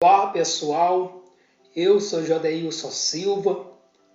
Olá pessoal, eu sou Jodeilson Silva.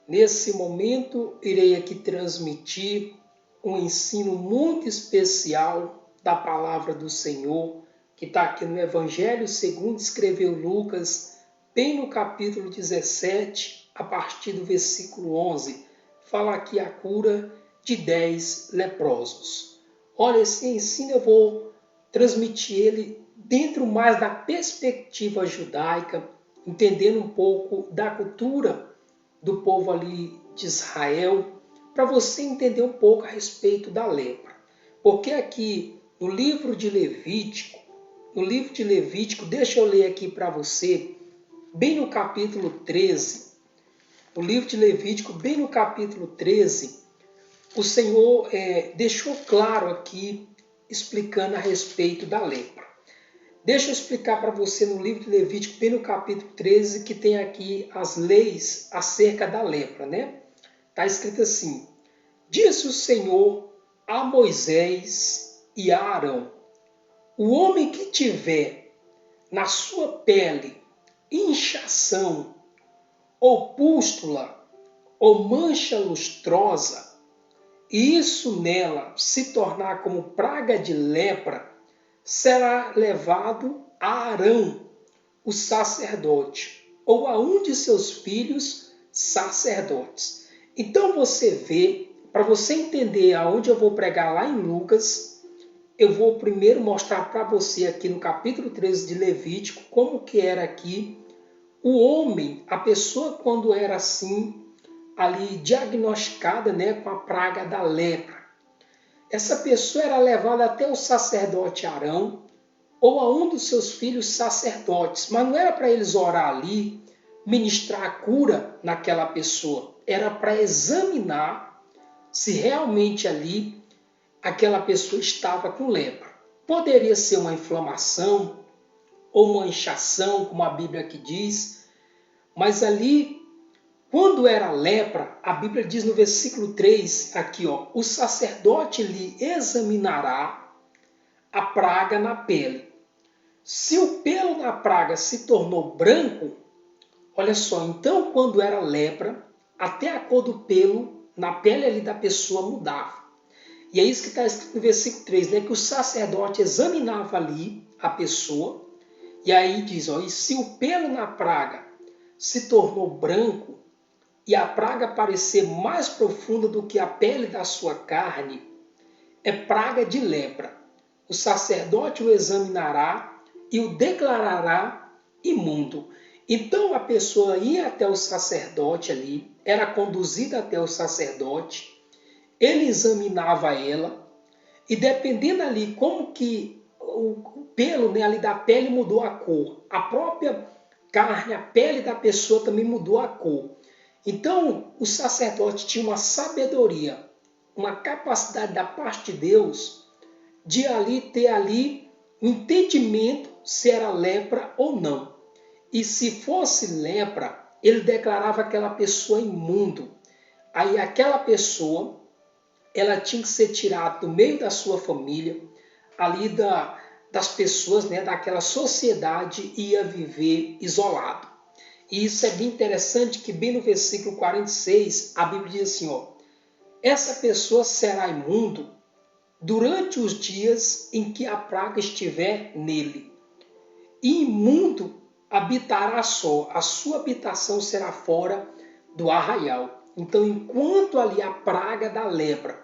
Nesse momento irei aqui transmitir um ensino muito especial da palavra do Senhor, que está aqui no Evangelho segundo escreveu Lucas, bem no capítulo 17, a partir do versículo 11, fala aqui a cura de 10 leprosos. Olha, esse ensino eu vou transmitir ele dentro mais da perspectiva judaica, entendendo um pouco da cultura do povo ali de Israel, para você entender um pouco a respeito da lepra. Porque aqui no livro de Levítico, deixa eu ler aqui para você, bem no capítulo 13, no livro de Levítico, bem no capítulo 13, o Senhor deixou claro aqui, explicando a respeito da lepra. Deixa eu explicar para você no livro de Levítico, bem no capítulo 13, que tem aqui as leis acerca da lepra, né? Está escrito assim: disse o Senhor a Moisés e a Arão: o homem que tiver na sua pele inchação, ou pústula, ou mancha lustrosa, e isso nela se tornar como praga de lepra, será levado a Arão, o sacerdote, ou a um de seus filhos sacerdotes. Então você vê, para você entender aonde eu vou pregar lá em Lucas, eu vou primeiro mostrar para você aqui no capítulo 13 de Levítico como que era aqui o homem, a pessoa quando era assim, ali diagnosticada, né, com a praga da lepra. Essa pessoa era levada até o sacerdote Arão ou a um dos seus filhos sacerdotes, mas não era para eles orar ali, ministrar a cura naquela pessoa, era para examinar se realmente ali aquela pessoa estava com lepra. Poderia ser uma inflamação ou uma inchação, como a Bíblia aqui diz, mas ali, quando era lepra, a Bíblia diz no versículo 3, aqui, ó, o sacerdote lhe examinará a praga na pele. Se o pelo na praga se tornou branco, olha só, então quando era lepra, até a cor do pelo na pele ali da pessoa mudava. E é isso que está escrito no versículo 3, né? Que o sacerdote examinava ali a pessoa, e aí diz, ó, e se o pelo na praga se tornou branco, e a praga parecer mais profunda do que a pele da sua carne, é praga de lepra. O sacerdote o examinará e o declarará imundo. Então a pessoa ia até o sacerdote ali, era conduzida até o sacerdote, ele examinava ela, e dependendo ali como que o pelo, né, ali da pele mudou a cor, a própria carne, a pele da pessoa também mudou a cor. Então o sacerdote tinha uma sabedoria, uma capacidade da parte de Deus de ali ter ali um entendimento se era lepra ou não. E se fosse lepra, ele declarava aquela pessoa imundo. Aí aquela pessoa, ela tinha que ser tirada do meio da sua família, ali das pessoas, né, daquela sociedade, e ia viver isolado. E isso é bem interessante, que bem no versículo 46, a Bíblia diz assim, ó, essa pessoa será imundo durante os dias em que a praga estiver nele. E imundo habitará só, a sua habitação será fora do arraial. Então, enquanto ali a praga da lepra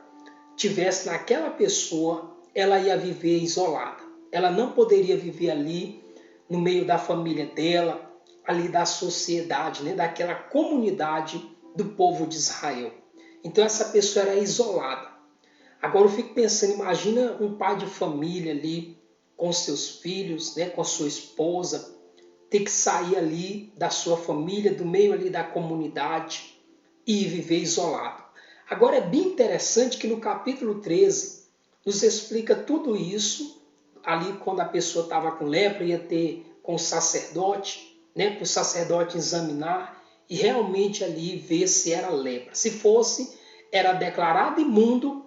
tivesse naquela pessoa, ela ia viver isolada. Ela não poderia viver ali no meio da família dela, ali da sociedade, né, daquela comunidade do povo de Israel. Então essa pessoa era isolada. Agora eu fico pensando, imagina um pai de família ali com seus filhos, né, com a sua esposa, ter que sair ali da sua família, do meio ali da comunidade e viver isolado. Agora é bem interessante que no capítulo 13 nos explica tudo isso, ali quando a pessoa estava com lepra, ia ter com o sacerdote, né, para o sacerdote examinar e realmente ali ver se era lepra. Se fosse, era declarado imundo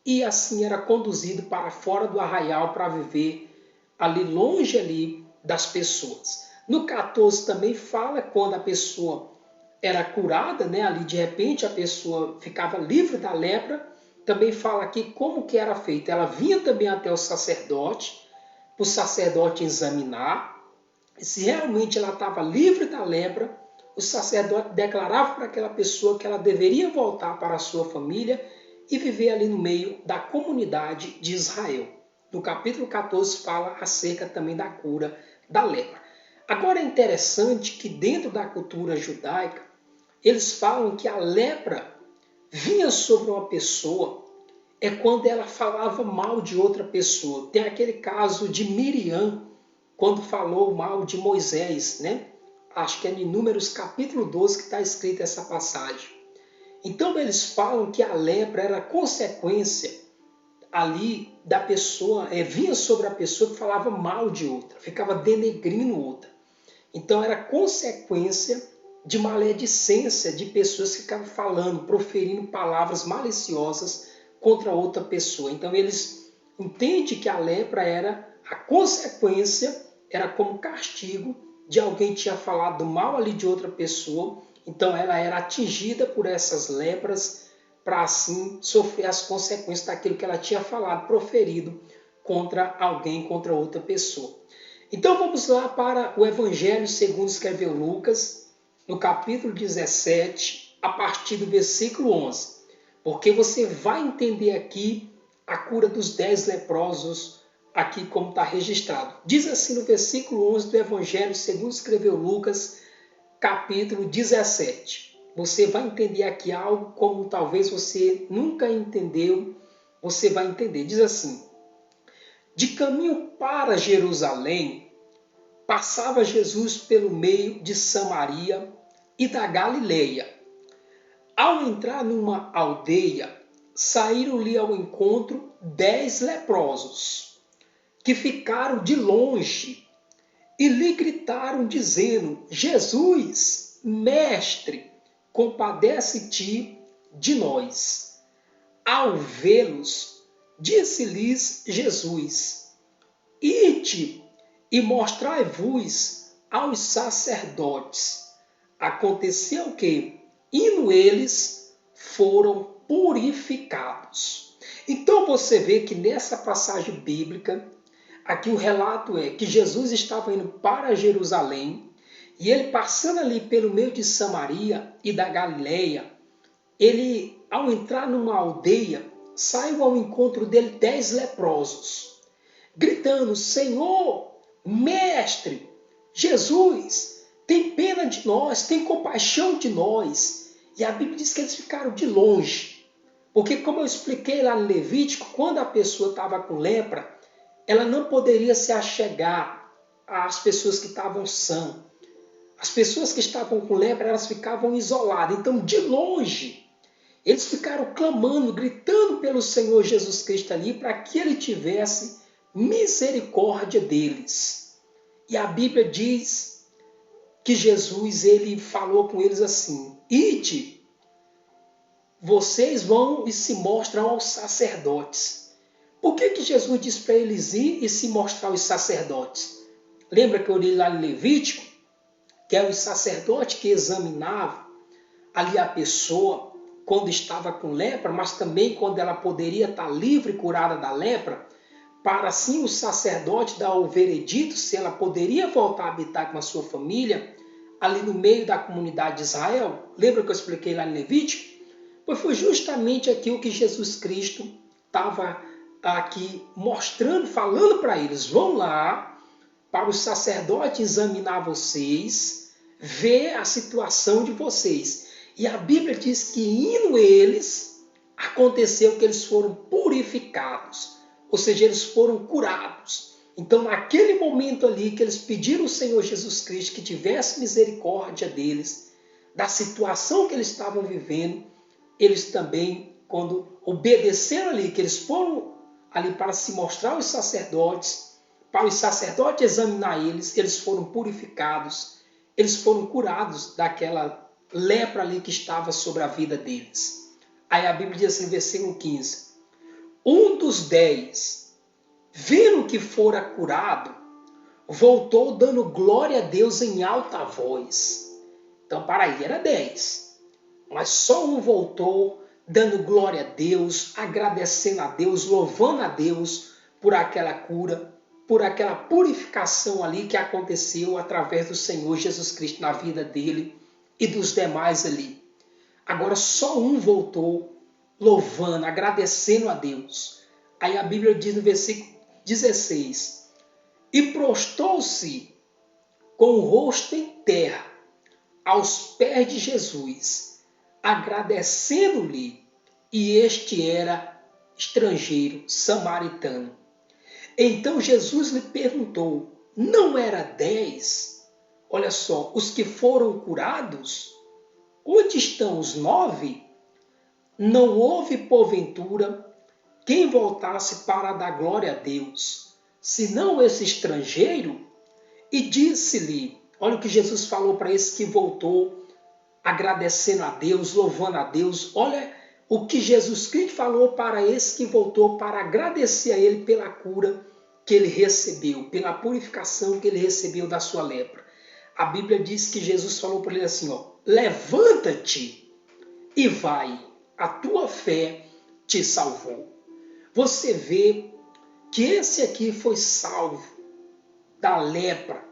e assim era conduzido para fora do arraial para viver ali longe ali das pessoas. No 14 também fala quando a pessoa era curada, né? Ali de repente a pessoa ficava livre da lepra. Também fala aqui como que era feito. Ela vinha também até o sacerdote, para o sacerdote examinar. E se realmente ela estava livre da lepra, o sacerdote declarava para aquela pessoa que ela deveria voltar para a sua família e viver ali no meio da comunidade de Israel. No capítulo 14 fala acerca também da cura da lepra. Agora é interessante que dentro da cultura judaica, eles falam que a lepra vinha sobre uma pessoa quando ela falava mal de outra pessoa. Tem aquele caso de Miriam, quando falou mal de Moisés, né? Acho que é em Números capítulo 12 que está escrita essa passagem. Então eles falam que a lepra era consequência ali da pessoa, vinha sobre a pessoa que falava mal de outra, ficava denegrindo outra. Então era consequência de maledicência de pessoas que ficavam falando, proferindo palavras maliciosas contra outra pessoa. Então eles entendem que a lepra era a consequência, era como castigo de alguém que tinha falado mal ali de outra pessoa. Então ela era atingida por essas lepras para assim sofrer as consequências daquilo que ela tinha falado, proferido contra alguém, contra outra pessoa. Então vamos lá para o Evangelho segundo escreveu Lucas, no capítulo 17, a partir do versículo 11. Porque você vai entender aqui a cura dos 10 leprosos, aqui como está registrado. Diz assim no versículo 11 do Evangelho segundo escreveu Lucas, capítulo 17. Você vai entender aqui algo como talvez você nunca entendeu, você vai entender. Diz assim: de caminho para Jerusalém, passava Jesus pelo meio de Samaria e da Galileia. Ao entrar numa aldeia, saíram-lhe ao encontro 10 leprosos, que ficaram de longe e lhe gritaram, dizendo: Jesus, mestre, compadece-te de nós. Ao vê-los, disse-lhes Jesus: ide e mostrai-vos aos sacerdotes. Aconteceu que, indo eles, foram purificados. Então você vê que nessa passagem bíblica, aqui o relato é que Jesus estava indo para Jerusalém e ele passando ali pelo meio de Samaria e da Galileia, ele, ao entrar numa aldeia, saiu ao encontro dele 10 leprosos, gritando: Senhor, mestre, Jesus, tem pena de nós, tem compaixão de nós. E a Bíblia diz que eles ficaram de longe. Porque, como eu expliquei lá no Levítico, quando a pessoa estava com lepra, ela não poderia se achegar às pessoas que estavam sãs. As pessoas que estavam com lepra, elas ficavam isoladas. Então, de longe, eles ficaram clamando, gritando pelo Senhor Jesus Cristo ali, para que ele tivesse misericórdia deles. E a Bíblia diz que Jesus, ele falou com eles assim: ide, vocês vão e se mostram aos sacerdotes. Por que Jesus disse para eles ir e se mostrar aos sacerdotes? Lembra que eu li lá em Levítico, que é o sacerdote que examinava ali a pessoa quando estava com lepra, mas também quando ela poderia estar livre e curada da lepra, para assim o sacerdote dar o veredito se ela poderia voltar a habitar com a sua família ali no meio da comunidade de Israel. Lembra que eu expliquei lá em Levítico? Pois foi justamente aquilo que Jesus Cristo estava aqui mostrando, falando para eles: vão lá para o sacerdote examinar vocês, ver a situação de vocês. E a Bíblia diz que indo eles, aconteceu que eles foram purificados, ou seja, eles foram curados. Então, naquele momento ali que eles pediram ao Senhor Jesus Cristo que tivesse misericórdia deles, da situação que eles estavam vivendo, eles também, quando obedeceram ali, que eles foram ali para se mostrar aos sacerdotes, para os sacerdotes examinar eles, eles foram purificados, eles foram curados daquela lepra ali que estava sobre a vida deles. Aí a Bíblia diz assim, versículo 15: um dos 10, vendo que fora curado, voltou dando glória a Deus em alta voz. Então, para aí, era 10. Mas só um voltou dando glória a Deus, agradecendo a Deus, louvando a Deus por aquela cura, por aquela purificação ali que aconteceu através do Senhor Jesus Cristo na vida dele e dos demais ali. Agora só um voltou louvando, agradecendo a Deus. Aí a Bíblia diz no versículo 16: e prostrou-se com o rosto em terra aos pés de Jesus, agradecendo-lhe, e este era estrangeiro, samaritano. Então Jesus lhe perguntou: não era 10? Olha só, os que foram curados? Onde estão os 9? Não houve, porventura, quem voltasse para dar glória a Deus, senão esse estrangeiro? E disse-lhe, olha o que Jesus falou para esse que voltou, agradecendo a Deus, louvando a Deus. Olha o que Jesus Cristo falou para esse que voltou para agradecer a ele pela cura que ele recebeu, pela purificação que ele recebeu da sua lepra. A Bíblia diz que Jesus falou para ele assim, ó: levanta-te e vai, a tua fé te salvou. Você vê que esse aqui foi salvo da lepra,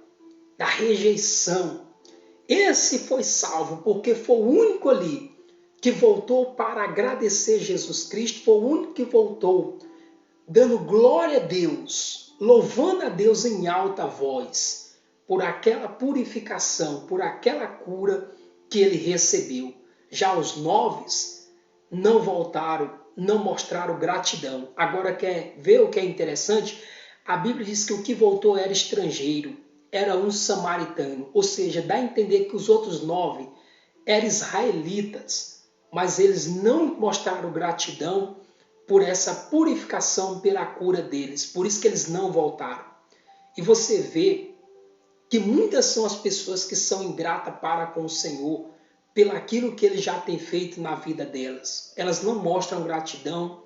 da rejeição. Esse foi salvo porque foi o único ali que voltou para agradecer Jesus Cristo, foi o único que voltou dando glória a Deus, louvando a Deus em alta voz, por aquela purificação, por aquela cura que ele recebeu. Já os 9 não voltaram, não mostraram gratidão. Agora, quer ver o que é interessante? A Bíblia diz que o que voltou era estrangeiro, era um samaritano, ou seja, dá a entender que os outros 9 eram israelitas, mas eles não mostraram gratidão por essa purificação, pela cura deles, por isso que eles não voltaram. E você vê que muitas são as pessoas que são ingratas para com o Senhor, pelaquilo que ele já tem feito na vida delas. Elas não mostram gratidão,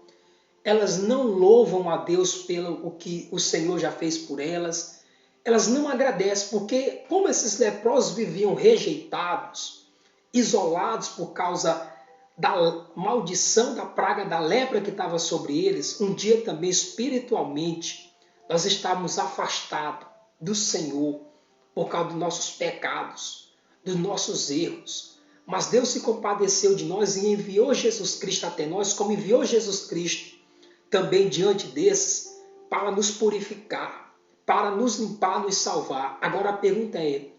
elas não louvam a Deus pelo que o Senhor já fez por elas, elas não agradecem, porque como esses leprosos viviam rejeitados, isolados por causa da maldição, da praga da lepra que estava sobre eles, um dia também espiritualmente nós estávamos afastados do Senhor por causa dos nossos pecados, dos nossos erros. Mas Deus se compadeceu de nós e enviou Jesus Cristo até nós, como enviou Jesus Cristo também diante desses, para nos purificar, para nos limpar, nos salvar. Agora a pergunta é: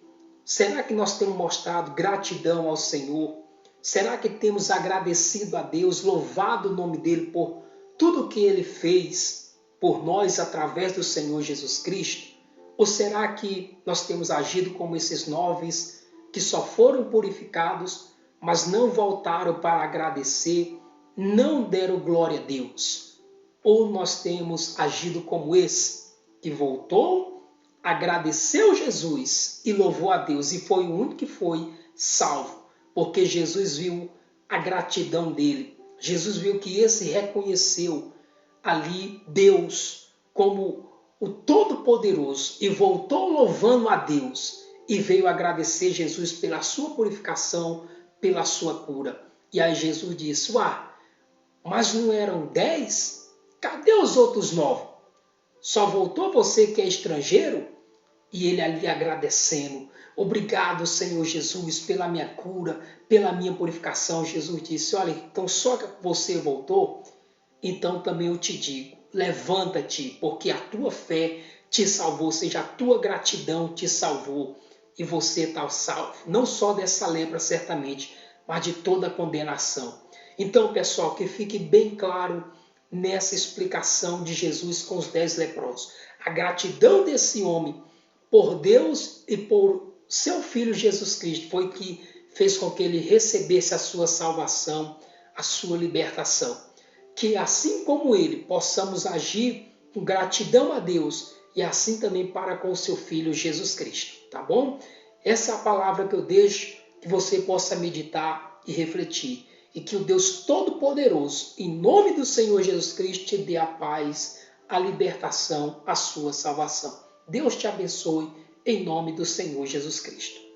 será que nós temos mostrado gratidão ao Senhor? Será que temos agradecido a Deus, louvado o nome dele por tudo que ele fez por nós através do Senhor Jesus Cristo? Ou será que nós temos agido como esses 9 que só foram purificados, mas não voltaram para agradecer, não deram glória a Deus? Ou nós temos agido como esse, que voltou, agradeceu Jesus e louvou a Deus, e foi o único que foi salvo, porque Jesus viu a gratidão dele. Jesus viu que esse reconheceu ali Deus como o Todo-Poderoso e voltou louvando a Deus e veio agradecer Jesus pela sua purificação, pela sua cura. E aí Jesus disse: mas não eram 10? Cadê os outros 9? Só voltou você que é estrangeiro? E ele ali agradecendo: obrigado, Senhor Jesus, pela minha cura, pela minha purificação. Jesus disse: olha, então só que você voltou? Então também eu te digo, levanta-te, porque a tua fé te salvou, ou seja, a tua gratidão te salvou. E você está salvo, não só dessa lepra certamente, mas de toda a condenação. Então, pessoal, que fique bem claro nessa explicação de Jesus com os 10 leprosos. A gratidão desse homem por Deus e por seu Filho Jesus Cristo foi que fez com que ele recebesse a sua salvação, a sua libertação. Que assim como ele, possamos agir com gratidão a Deus e assim também para com o seu Filho Jesus Cristo, tá bom? Essa é a palavra que eu deixo, que você possa meditar e refletir. E que o Deus Todo-Poderoso, em nome do Senhor Jesus Cristo, te dê a paz, a libertação, a sua salvação. Deus te abençoe, em nome do Senhor Jesus Cristo.